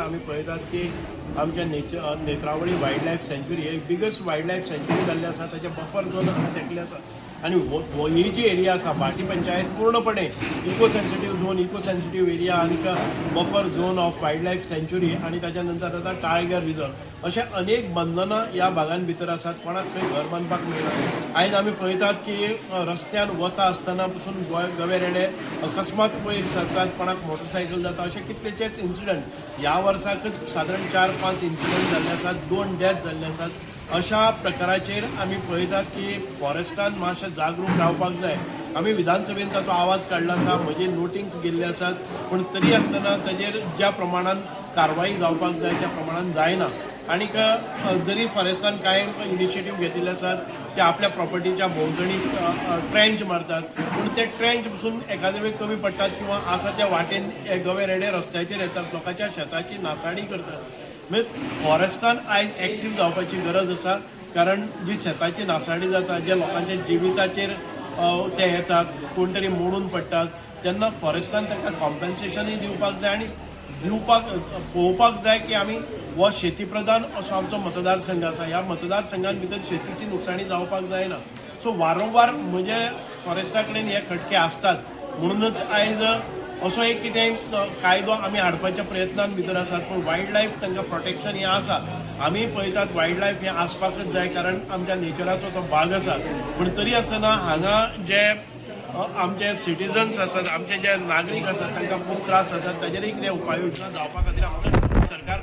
आमी पळयतात की आमच्या नेत्रावळी वायल्ड लायफ सँच्युरी एक बिगस्ट वायल्ड लायफ सँच्युरी जाल्ली आसा, ताचे बफर झोन तेकले आसा आणि ही जी एरिया आसा भाटी पंचायत पूर्णपणे eco sensitive zone, eco sensitive area आणि buffer zone of wildlife सँच्युरी आणि ताच्या नंतर आता टायगर रिझर्व अशे अनेक बंधनां ह्या भागांत भितर आसात. कोणाक खंय घर बांदपाक मेळना. आयज आमी पळयतात की रस्त्यान वता आसतना पसून गवेरेडे अकस्मात वयर सरतात, कोणाक मोटरसायकल जाता, अशे कितलेशेच इन्सिडंट ह्या वर्साकच सादारण 4-5 इन्सिडंट जाल्ले आसात, 2 डेथ जाल्ले आसात. अशा प्रकाराचेर आमी पळयतात की फॉरेस्टान मातशें जागरूक रावपाक जाय. आमी विधानसभेन ताचो आवाज काडला आसा, म्हजे नोटिंग्स गेल्ले आसात, पूण तरी आसतना ताजेर ज्या प्रमाणान कारवाई जावपाक जाय त्या प्रमाणान जायना. आनीक जरी फॉरेस्टान कांय इनिशिएटीव घेतिल्ले आसात, ते आपल्या प्रॉपर्टीच्या भोंवतणी ट्रेंच मारतात, पूण ते ट्रेंच पसून एखादे वेळ कमी पडटात किंवा आसा त्या वाटेन गवेरेडे रस्त्याचेर येतात, लोकांच्या शेताची नासाडी करतात. म्हणजे फॉरेस्टान आयज एक्टीव जावपाची गरज आसा, कारण जी शेताची नासाडी जाता, ज्या लोकांच्या जिविताचेर ते येतात, कोण तरी मोडून पडटात, तेन्ना फॉरेस्टान तांकां कॉम्पेन्सेशनूय दिवपाक जाय आणि पळोवपाक जाय की आमी हो शेती प्रधान असो आमचो मतदारसंघ आसा, ह्या मतदारसंघान भितर शेतीची नुकसाणी जावपाक जायना. सो वारंवार म्हणजे फॉरेस्टा कडेन हे खटके आसतात. म्हणूनच आयज असो एक कितें कायदो आमी हाडपाच्या प्रयत्नान भितर आसात, पूण वायल्ड लायफ तांकां प्रोटेक्शन हें आसा. आमी पळयतात वायल्ड लायफ हें आसपाकच जाय, कारण आमच्या नेचराचो तो भाग आसा. पूण तरी आसतना हांगा जे आमचे सिटिजन्स आसात, आमचे जे नागरीक आसात, तांकां खूब त्रास जातात, ताजेरय कितें उपाय योजना जावपा खातीर आमचो सरकार